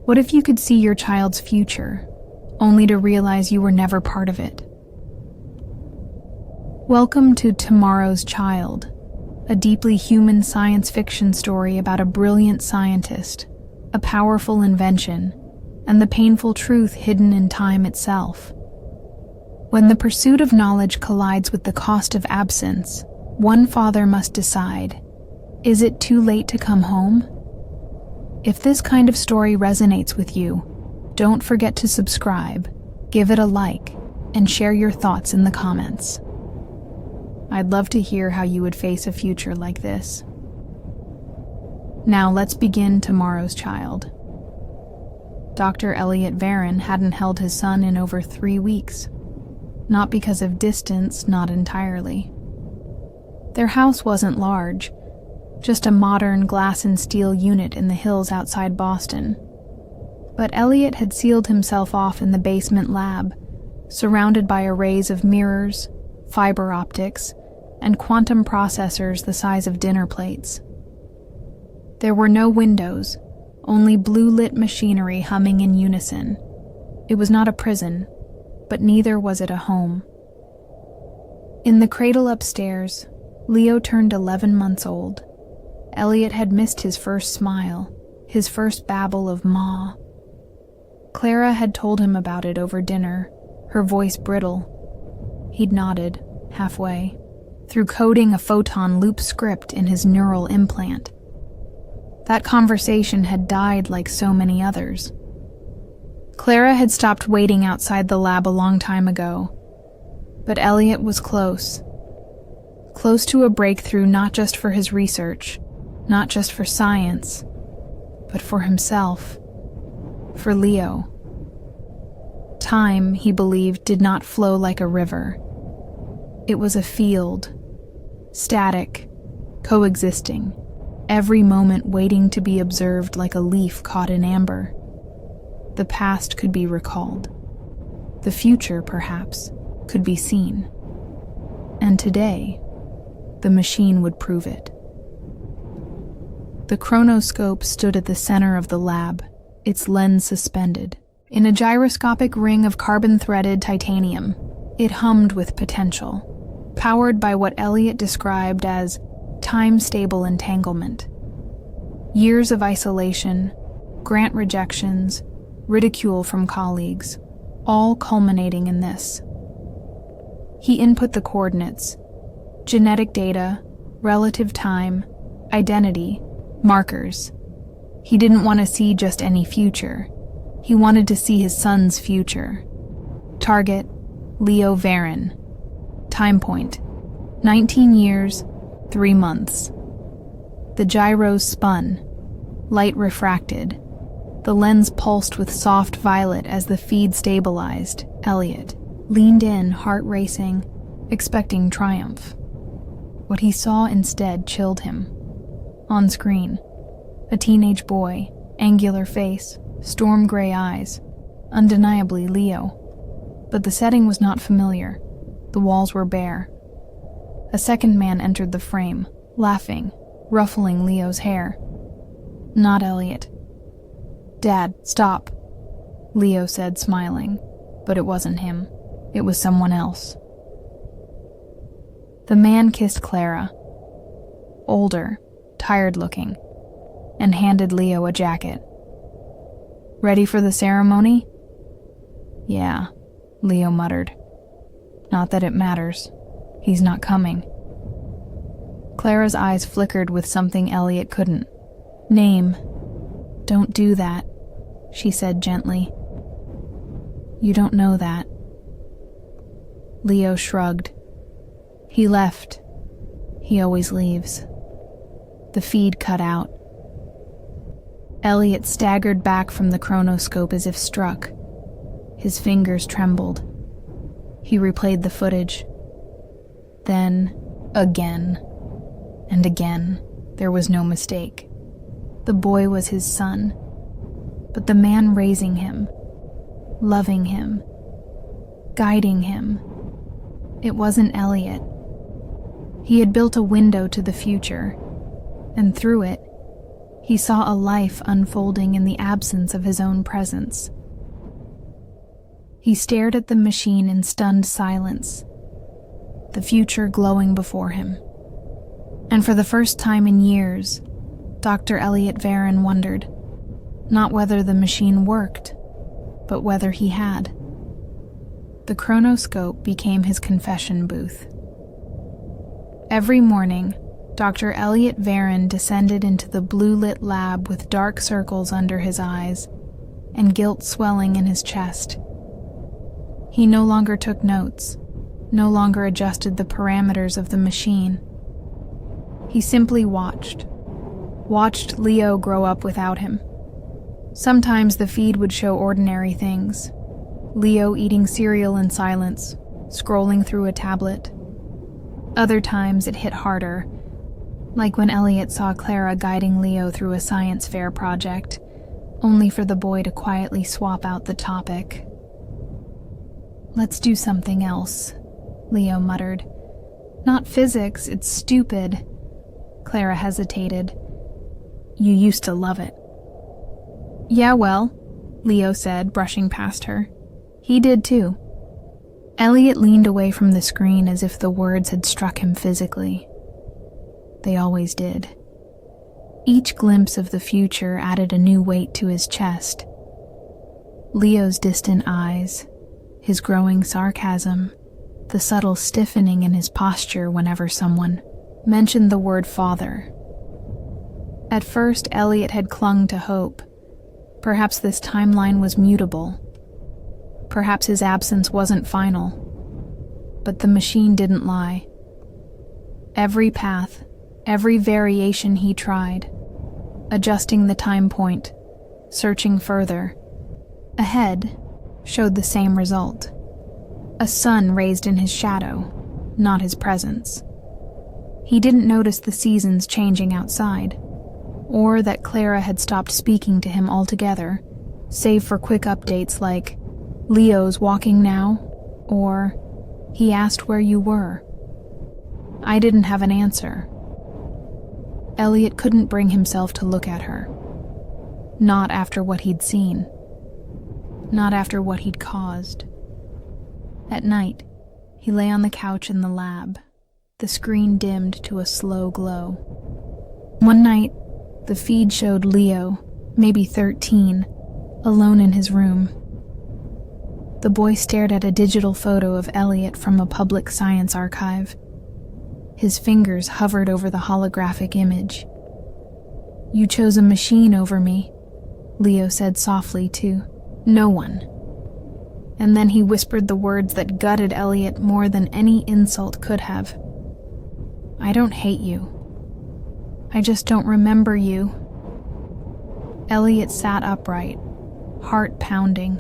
What if you could see your child's future, only to realize you were never part of it? Welcome to Tomorrow's Child, a deeply human science fiction story about a brilliant scientist, a powerful invention, and the painful truth hidden in time itself. When the pursuit of knowledge collides with the cost of absence, one father must decide, is it too late to come home? If this kind of story resonates with you, don't forget to subscribe, give it a like, and share your thoughts in the comments. I'd love to hear how you would face a future like this. Now let's begin Tomorrow's Child. Dr. Elliot Varon hadn't held his son in over 3 weeks. Not because of distance, not entirely. Their house wasn't large, just a modern glass and steel unit in the hills outside Boston. But Elliot had sealed himself off in the basement lab, surrounded by arrays of mirrors, fiber optics, and quantum processors the size of dinner plates. There were no windows, only blue-lit machinery humming in unison. It was not a prison, but neither was it a home. In the cradle upstairs, Leo turned 11 months old. Elliot had missed his first smile, his first babble of "Ma." Clara had told him about it over dinner, her voice brittle. He'd nodded, halfway, through coding a photon loop script in his neural implant. That conversation had died like so many others. Clara had stopped waiting outside the lab a long time ago, but Elliot was close. Close to a breakthrough not just for his research, not just for science, but for himself, for Leo. Time, he believed, did not flow like a river. It was a field, static, coexisting, every moment waiting to be observed like a leaf caught in amber. The past could be recalled. The future, perhaps, could be seen. And today, the machine would prove it. The chronoscope stood at the center of the lab, its lens suspended. In a gyroscopic ring of carbon-threaded titanium, it hummed with potential, powered by what Elliot described as time-stable entanglement. Years of isolation, grant rejections, ridicule from colleagues, all culminating in this. He input the coordinates, genetic data, relative time, identity, markers. He didn't want to see just any future. He wanted to see his son's future. Target, Leo Varon. Time point, 19 years, 3 months. The gyros spun. Light refracted. The lens pulsed with soft violet as the feed stabilized. Elliot leaned in, heart racing, expecting triumph. What he saw instead chilled him. On screen, a teenage boy, angular face, storm gray eyes, undeniably Leo. But the setting was not familiar. The walls were bare. A second man entered the frame, laughing, ruffling Leo's hair. Not Elliot. "Dad, stop," Leo said, smiling, but it wasn't him. It was someone else. The man kissed Clara, older, tired-looking, and handed Leo a jacket. "Ready for the ceremony?" "Yeah," Leo muttered. "Not that it matters. He's not coming." Clara's eyes flickered with something Elliot couldn't. "Name." "Don't do that," she said gently. "You don't know that." Leo shrugged. He left. He always leaves. The feed cut out. Elliot staggered back from the chronoscope as if struck. His fingers trembled. He replayed the footage. Then, again, and again, there was no mistake. The boy was his son, but the man raising him, loving him, guiding him, it wasn't Elliot. He had built a window to the future, and through it, He saw a life unfolding in the absence of his own presence. He stared at the machine in stunned silence, the future glowing before him. And for the first time in years, Dr. Elliot Varon wondered, not whether the machine worked, but whether he had. The chronoscope became his confession booth. Every morning, Dr. Elliot Varon descended into the blue-lit lab with dark circles under his eyes and guilt swelling in his chest. He no longer took notes, no longer adjusted the parameters of the machine. He simply watched Leo grow up without him. Sometimes the feed would show ordinary things. Leo eating cereal in silence, scrolling through a tablet. Other times it hit harder, like when Elliot saw Clara guiding Leo through a science fair project, only for the boy to quietly swap out the topic. "Let's do something else," Leo muttered. "Not physics, it's stupid." Clara hesitated. "You used to love it." "Yeah, well," Leo said, brushing past her. "He did too." Elliot leaned away from the screen as if the words had struck him physically. They always did. Each glimpse of the future added a new weight to his chest. Leo's distant eyes, his growing sarcasm, the subtle stiffening in his posture whenever someone mentioned the word father. At first, Elliot had clung to hope. Perhaps this timeline was mutable. Perhaps his absence wasn't final. But the machine didn't lie. Every path, every variation he tried, adjusting the time point, searching further, ahead, showed the same result. A sun raised in his shadow, not his presence. He didn't notice the seasons changing outside, or that Clara had stopped speaking to him altogether, save for quick updates like, "Leo's walking now," or, "He asked where you were." I didn't have an answer. Elliot couldn't bring himself to look at her. Not after what he'd seen. Not after what he'd caused. At night, he lay on the couch in the lab, the screen dimmed to a slow glow. One night, the feed showed Leo, maybe 13, alone in his room. The boy stared at a digital photo of Elliot from a public science archive. His fingers hovered over the holographic image. "You chose a machine over me," Leo said softly to no one. And then he whispered the words that gutted Elliot more than any insult could have. "I don't hate you. I just don't remember you." Elliot sat upright, heart pounding.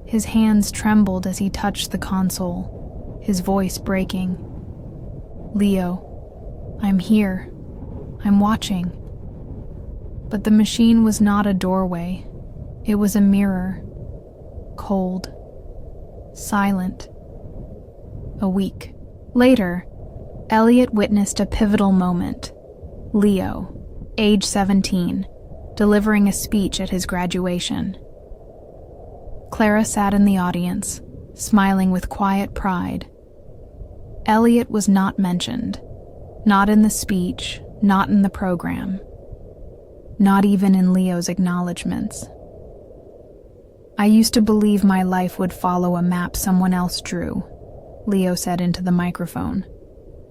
His hands trembled as he touched the console, his voice breaking. "Leo, I'm here. I'm watching." But the machine was not a doorway. It was a mirror. Cold. Silent. A week later, Elliot witnessed a pivotal moment. Leo, age 17, delivering a speech at his graduation. Clara sat in the audience, smiling with quiet pride. Elliot was not mentioned. Not in the speech, not in the program. Not even in Leo's acknowledgments. "I used to believe my life would follow a map someone else drew," Leo said into the microphone.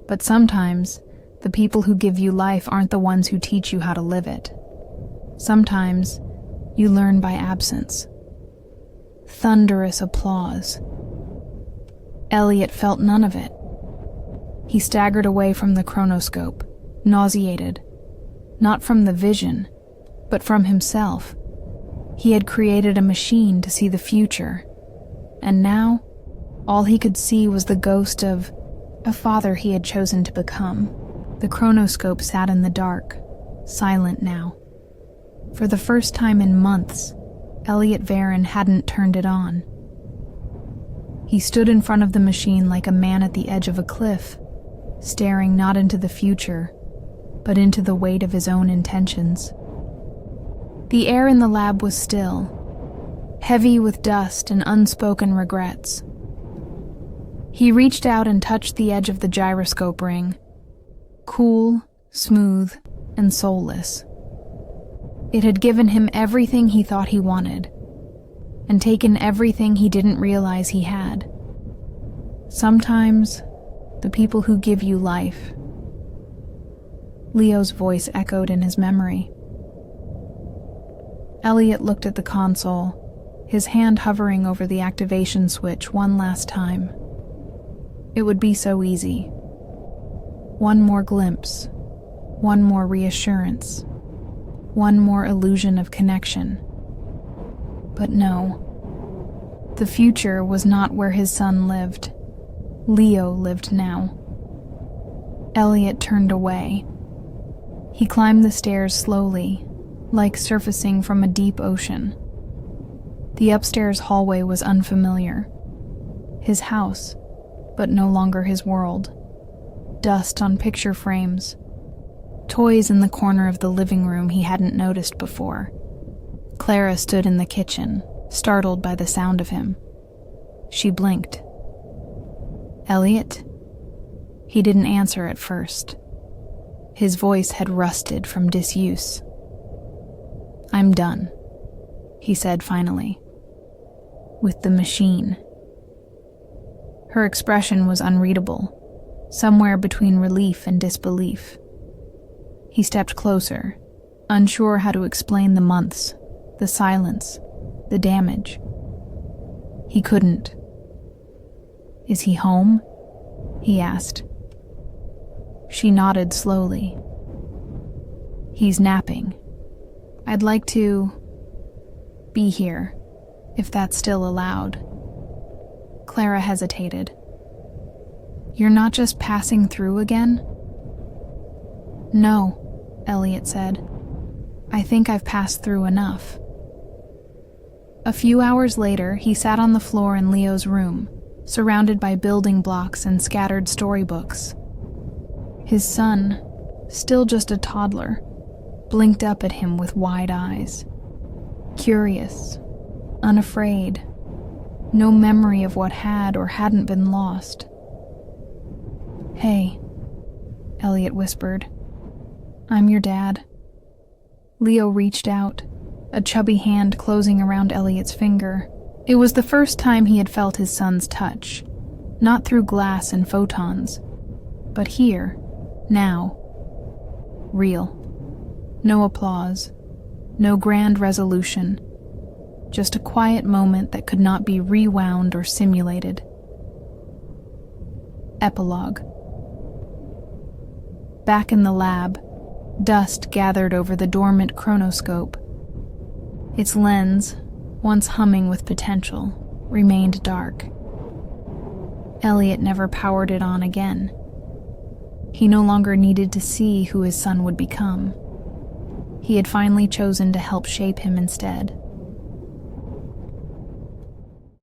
"But sometimes, the people who give you life aren't the ones who teach you how to live it. Sometimes, you learn by absence." Thunderous applause. Elliot felt none of it. He staggered away from the chronoscope, nauseated. Not from the vision, but from himself. He had created a machine to see the future, and now, all he could see was the ghost of a father he had chosen to become. The chronoscope sat in the dark, silent now. For the first time in months, Elliot Varon hadn't turned it on. He stood in front of the machine like a man at the edge of a cliff, staring not into the future, but into the weight of his own intentions. The air in the lab was still, heavy with dust and unspoken regrets. He reached out and touched the edge of the gyroscope ring, cool, smooth, and soulless. It had given him everything he thought he wanted, and taken everything he didn't realize he had. Sometimes, the people who give you life. Leo's voice echoed in his memory. Elliot looked at the console, his hand hovering over the activation switch one last time. It would be so easy. One more glimpse, one more reassurance, one more illusion of connection. But no, the future was not where his son lived. Leo lived now. Elliot turned away. He climbed the stairs slowly, like surfacing from a deep ocean. The upstairs hallway was unfamiliar. His house, but no longer his world. Dust on picture frames. Toys in the corner of the living room he hadn't noticed before. Clara stood in the kitchen, startled by the sound of him. She blinked. "Elliot?" He didn't answer at first. His voice had rusted from disuse. "I'm done," he said finally. "With the machine." Her expression was unreadable, somewhere between relief and disbelief. He stepped closer, unsure how to explain the months, the silence, the damage. He couldn't. "Is he home?" he asked. She nodded slowly. "He's napping. I'd like to be here, if that's still allowed." Clara hesitated. "You're not just passing through again?" "No," Elliot said. "I think I've passed through enough." A few hours later, he sat on the floor in Leo's room, surrounded by building blocks and scattered storybooks. His son, still just a toddler, blinked up at him with wide eyes. Curious, unafraid, no memory of what had or hadn't been lost. "Hey," Elliot whispered. "I'm your dad." Leo reached out, a chubby hand closing around Elliot's finger. It was the first time he had felt his son's touch, not through glass and photons, but here, now. Real. No applause, no grand resolution, just a quiet moment that could not be rewound or simulated. Epilogue. Back in the lab, dust gathered over the dormant chronoscope. Its lens, once humming with potential, remained dark. Elliot never powered it on again. He no longer needed to see who his son would become. He had finally chosen to help shape him instead.